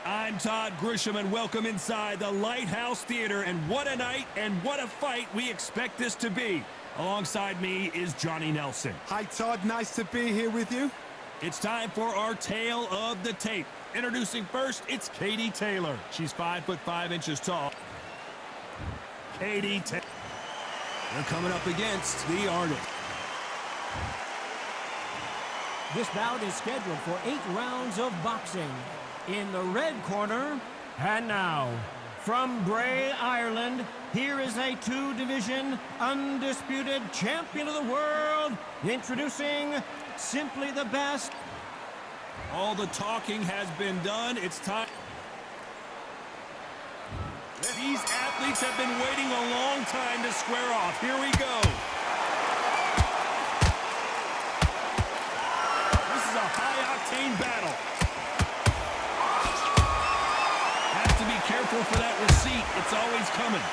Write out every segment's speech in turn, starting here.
I'm Todd Grisham, and welcome inside the Lighthouse Theater. And what a night and what a fight we expect this to be. Alongside me is Johnny Nelson. Hi, Todd. Nice to be here with you. It's time for our tale of the tape. Introducing first, it's Katie Taylor. She's 5'5" tall. Katie Taylor. They're coming up against the artist. This bout is scheduled for 8 rounds of boxing. In the red corner, and now, from Bray, Ireland, here is a 2-division undisputed champion of the world, introducing simply the best. All the talking has been done. It's time. These athletes have been waiting a long time to square off. Here we go. This is a high-octane battle. Have to be careful for that receipt. It's always coming.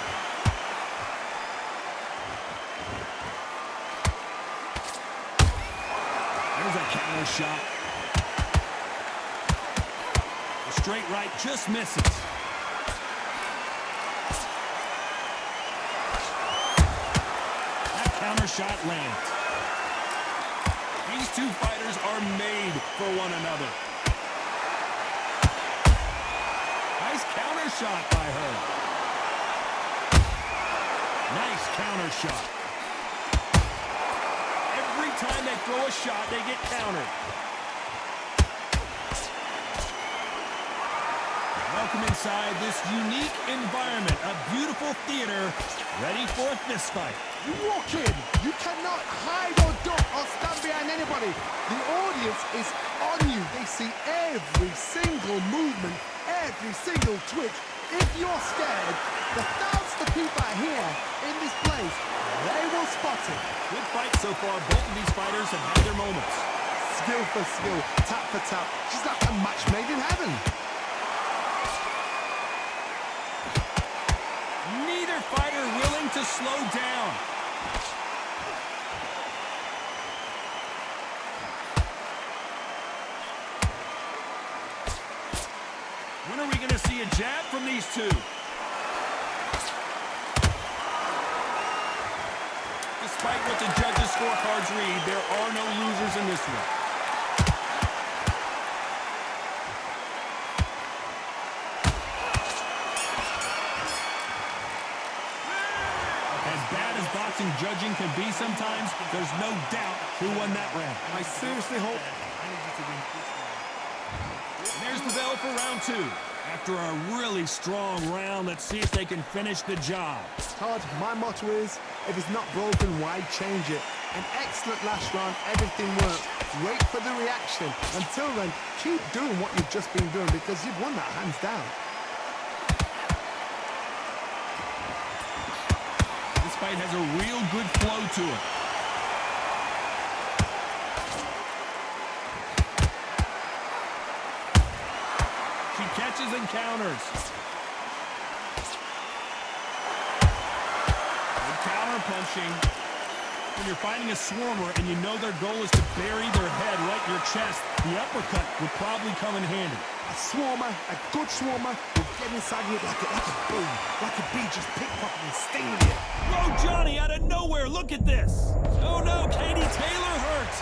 There's a counter shot. The straight right just misses. Counter shot lands. These two fighters are made for one another. Nice counter shot by her. Nice counter shot. Every time they throw a shot, they get countered. Welcome inside this unique environment, a beautiful theater, ready for a fist fight. You walk in, you cannot hide or duck or stand behind anybody. The audience is on you. They see every single movement, every single twitch. If you're scared, the thousands of people are here in this place. They will spot it. Good fight so far. Both of these fighters have had their moments. Skill for skill, tap for tap. She's like a match made in heaven. Neither fighter willing to slow down. When are we going to see a jab from these two? Despite what the judges' scorecards read, there are no losers in this one. As bad as boxing judging can be sometimes, there's no doubt who won that round. I seriously hope. There's the bell for round 2. After a really strong round, let's see if they can finish the job. Todd, my motto is, if it's not broken, why change it? An excellent last round, everything worked. Wait for the reaction. Until then, keep doing what you've just been doing because you've won that hands down. This fight has a real good flow to it. She catches and counters. Good counter punching. When you're fighting a swarmer and you know their goal is to bury their head right in your chest, the uppercut would probably come in handy. A swarmer, a good swarmer, will get inside you like a bee. Like a bee just pickpocketing and stinging you. Whoa, Johnny, out of nowhere, look at this. Oh no, Katie Taylor hurt.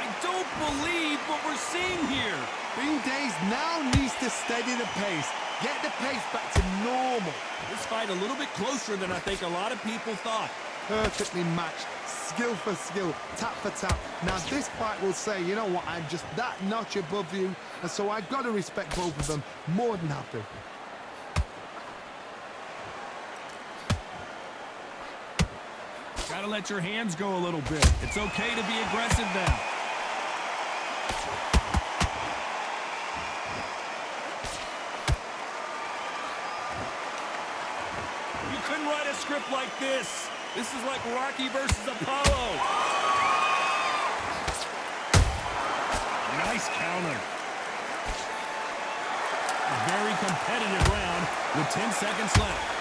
I don't believe what we're seeing here. Bean Days now needs to steady the pace. Get the pace back to normal. This fight a little bit closer than I think a lot of people thought. Perfectly matched. Skill for skill, tap for tap. Now this fight will say, you know what, I'm just that notch above you, and so I've got to respect both of them. More than happy. Gotta let your hands go a little bit. It's okay to be aggressive now. You couldn't write a script like this. This is like Rocky versus Apollo. Nice counter. A very competitive round with 10 seconds left.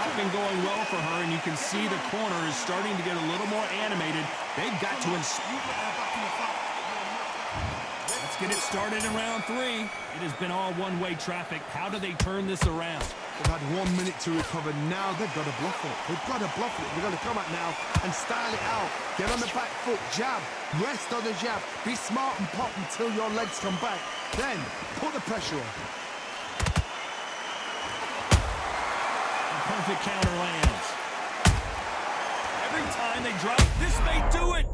not been going well for her, and you can see the corner is starting to get a little more animated. They've got to Let's get it started in round 3. It has been all one-way traffic. How do they turn this around? They've had 1 minute to recover. Now they've got to bluff it. They've got to bluff it. They've got to come out now and style it out. Get on the back foot, jab, rest on the jab. Be smart and pop until your legs come back. Then put the pressure on. Perfect counter lands. Every time they drop, this may do it.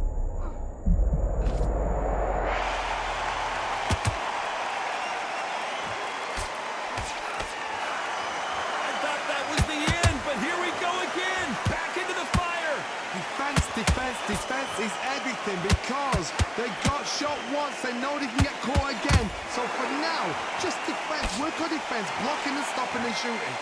I thought that was the end, but here we go again. Back into the fire. Defense, defense, defense is everything because they got shot once. They know they can get caught again. So for now, just defense. Work on defense, blocking and stopping and shooting.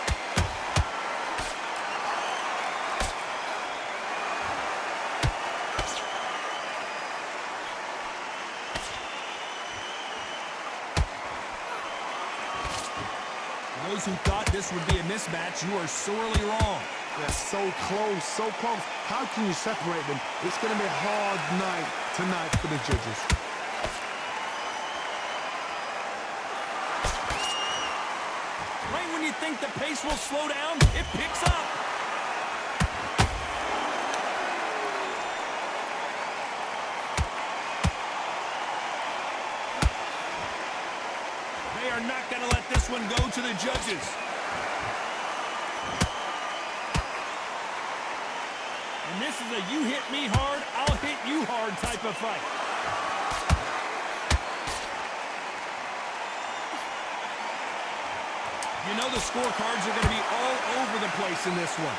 Those who thought this would be a mismatch, you are sorely wrong. They're so close, so close. How can you separate them? It's going to be a hard night tonight for the judges. Right when you think the pace will slow down, it picks up. They are not going to let this one go to the judges. And this is a you hit me hard, I'll hit you hard type of fight. You know the scorecards are going to be all over the place in this one.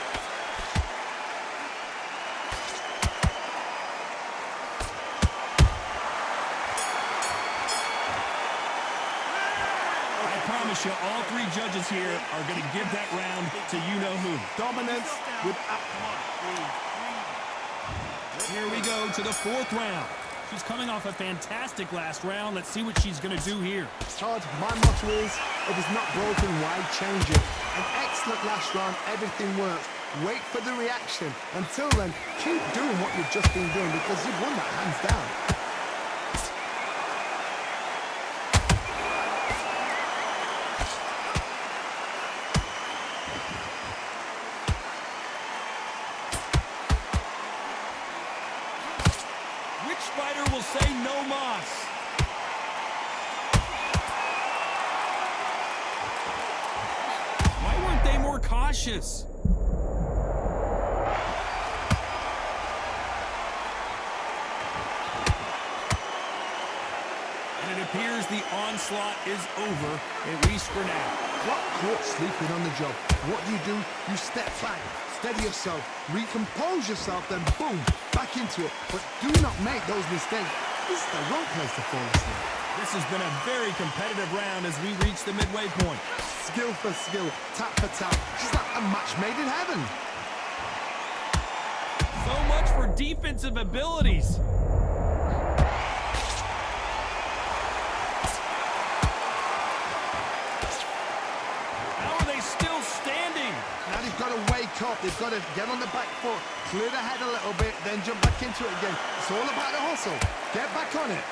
I promise you, all 3 judges here are going to give that round to you-know-who. Dominance with... Here we go to the 4th round. She's coming off a fantastic last round. Let's see what she's going to do here. Todd, my motto is, if it's not broken, why change it? An excellent last round, everything works. Wait for the reaction. Until then, keep doing what you've just been doing because you've won that hands down. Fighter will say no mas. Why weren't they more cautious? And it appears the onslaught is over, at least for now. Got caught sleeping on the job. What do? You step back, steady yourself, recompose yourself, then boom, back into it. But do not make those mistakes. This is the wrong place to fall asleep. This has been a very competitive round as we reach the midway point. Skill for skill, tap for tap. She's like a match made in heaven. So much for defensive abilities. Now they've got to wake up, they've got to get on the back foot, clear the head a little bit, then jump back into it again. It's all about the hustle. Get back on it.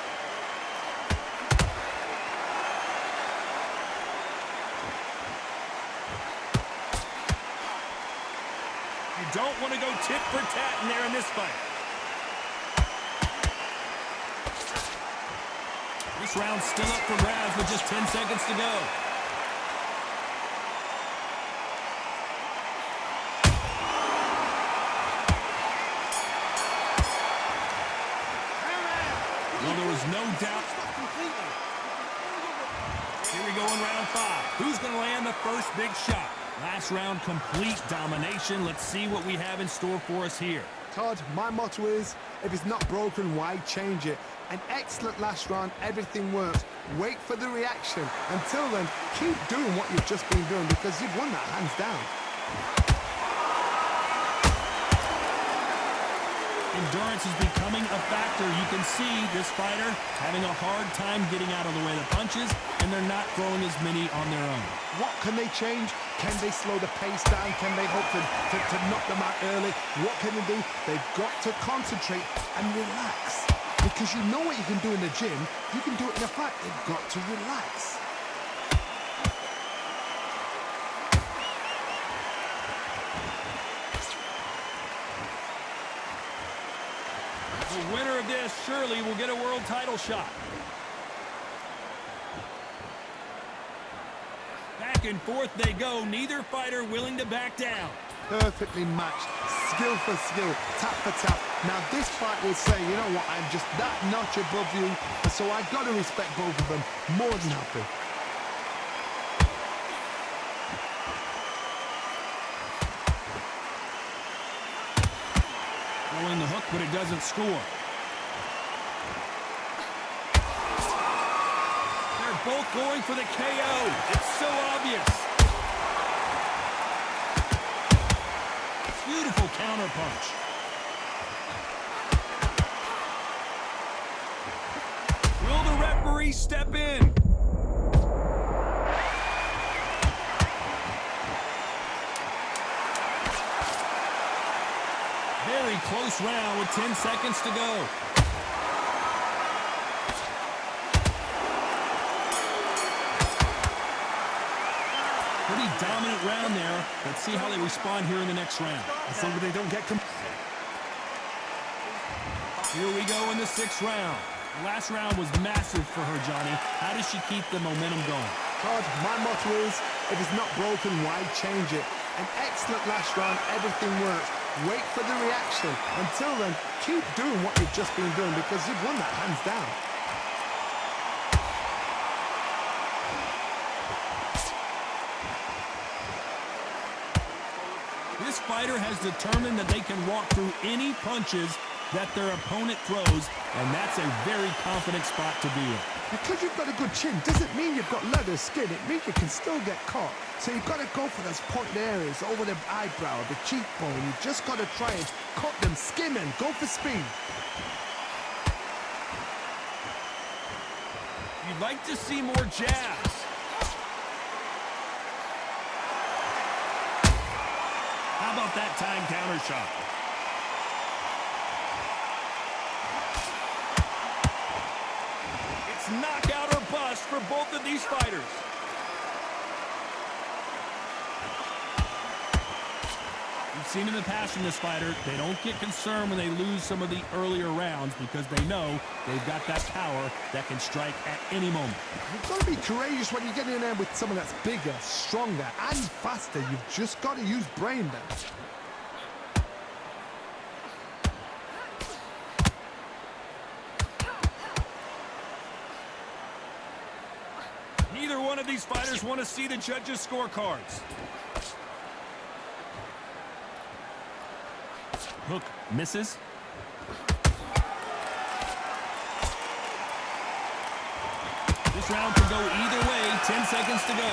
You don't want to go tit for tat in there in this fight. This round's still up for grabs with just 10 seconds to go. Well, there was no doubt. Here we go in round 5. Who's going to land the first big shot? Last round, complete domination. Let's see what we have in store for us here. Todd, my motto is, if it's not broken, why change it? An excellent last round, everything works. Wait for the reaction. Until then, keep doing what you've just been doing because you've won that hands down. Endurance is becoming a factor. You can see this fighter having a hard time getting out of the way of the punches, and they're not throwing as many on their own. What can they change? Can they slow the pace down? Can they hope to knock them out early? What can they do? They've got to concentrate and relax. Because you know what you can do in the gym, you can do it in a fight. They've got to relax. The winner of this surely will get a world title shot. Back and forth they go, neither fighter willing to back down. Perfectly matched, skill for skill, tap for tap. Now this fight will say, you know what, I'm just that notch above you, so I got to respect both of them. More than happy. Throwing the hook, but it doesn't score. They're both going for the KO. It's so obvious. Beautiful counter punch. Will the referee step in? Very close round with 10 seconds to go. Pretty dominant round there. Let's see how they respond here in the next round. As long as they don't get... Here we go in the 6th round. The last round was massive for her, Johnny. How does she keep the momentum going? Todd, my motto is, if it's not broken, why change it? An excellent last round, everything works. Wait for the reaction. Until then, keep doing what you've just been doing because you've won that hands down. This fighter has determined that they can walk through any punches that their opponent throws, and that's a very confident spot to be in. Because you've got a good chin doesn't mean you've got leather skin. It means you can still get caught. So you've got to go for those pointed areas over the eyebrow, the cheekbone. You've just got to try and cut them, skim them, go for speed. You'd like to see more jabs. How about that time counter shot? It's knockout or bust for both of these fighters. We've seen in the past from this fighter, they don't get concerned when they lose some of the earlier rounds because they know they've got that power that can strike at any moment. You've got to be courageous when you get in there with someone that's bigger, stronger, and faster. You've just got to use brain then. Neither one of these fighters want to see the judges' scorecards. Hook misses. This round could go either way. 10 seconds to go.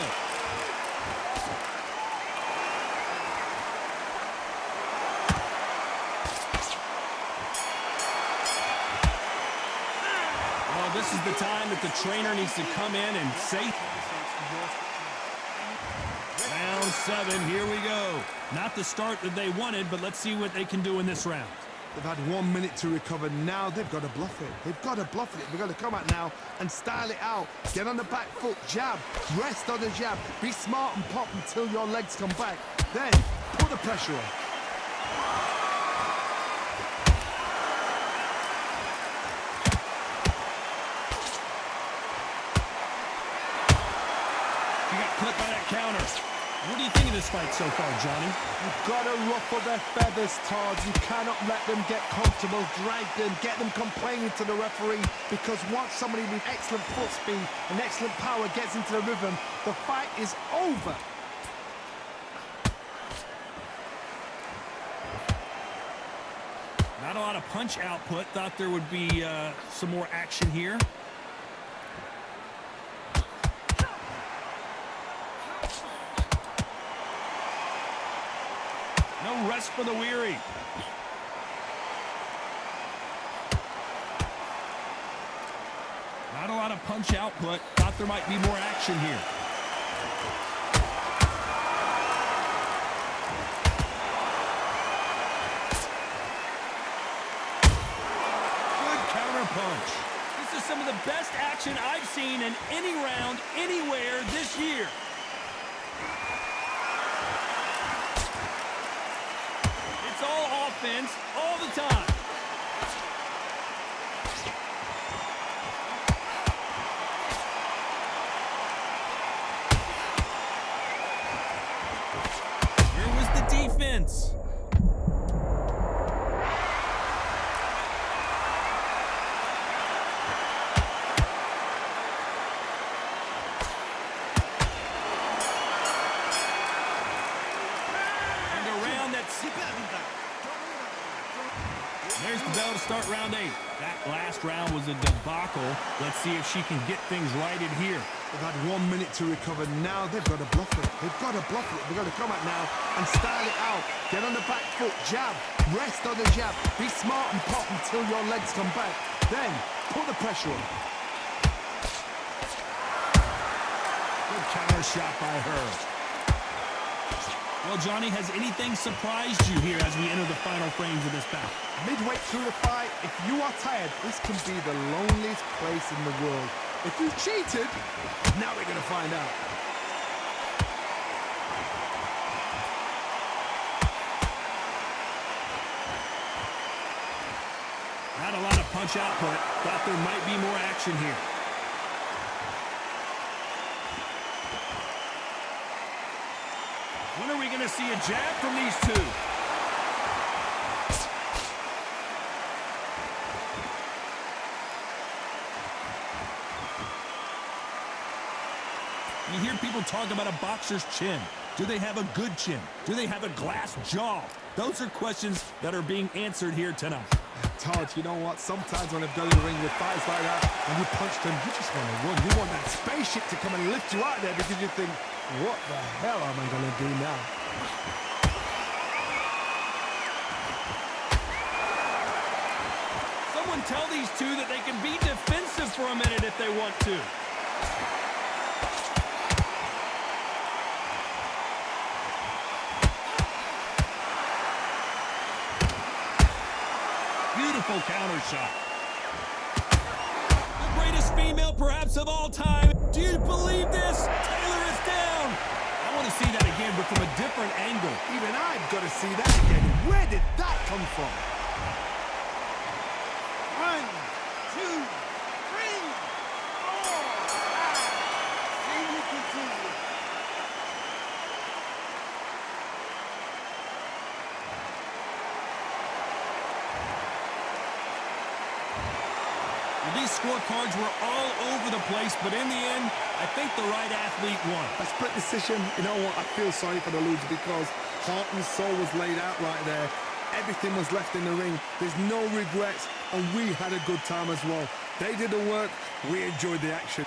Well, this is the time that the trainer needs to come in and say... Round 7, here we go. Not the start that they wanted, but let's see what they can do in this round. They've had 1 minute to recover. Now they've got to bluff it. They've got to bluff it. They've got to come out now and style it out. Get on the back foot, jab, rest on the jab. Be smart and pop until your legs come back. Then put the pressure on. He got clipped by that counter. What do you think of this fight so far, Johnny? You've got to ruffle their feathers, Todd. You cannot let them get comfortable, drag them, get them complaining to the referee, because once somebody with excellent foot speed and excellent power gets into the rhythm, the fight is over. Not a lot of punch output. Thought there would be some more action here. No rest for the weary. lot of punch output. Thought there might be more action here. Good counter punch. This is some of the best action I've seen in any round, anywhere this year. It's all offense, all the time. Where was the defense? There's the bell to start round 8. That last round was a debacle. Let's see if she can get things righted here. They've had 1 minute to recover. Now they've got to bluff it. They've got to bluff it. They've got to come out now and style it out. Get on the back foot, jab, rest on the jab. Be smart and pop until your legs come back. Then put the pressure on. Good counter shot by her. Well, Johnny, has anything surprised you here as we enter the final frames of this bout? Midway through the fight, if you are tired, this can be the loneliest place in the world. If you cheated, now we're going to find out. Not a lot of punch output. Thought there might be more action here. When are we going to see a jab from these two? You hear people talk about a boxer's chin. Do they have a good chin? Do they have a glass jaw? Those are questions that are being answered here tonight. Todd, you know what? Sometimes when I've done in the ring with fights like that, and you punch them, you just want to run. You want that spaceship to come and lift you out there because you think, what the hell am I going to do now? Someone tell these two that they can be defensive for a minute if they want to. Beautiful counter shot. The greatest female perhaps of all time. Do you believe this? Taylor is down. I want to see that again, but from a different angle. Even I've got to see that again. Where did that come from? 1, 2, 3, 4, 5. See you continue. These scorecards were all over the place, but in the end, I think the right athlete won. A split decision. You know what? I feel sorry for the loser because heart and soul was laid out right there. Everything was left in the ring. There's no regrets, and we had a good time as well. They did the work. We enjoyed the action.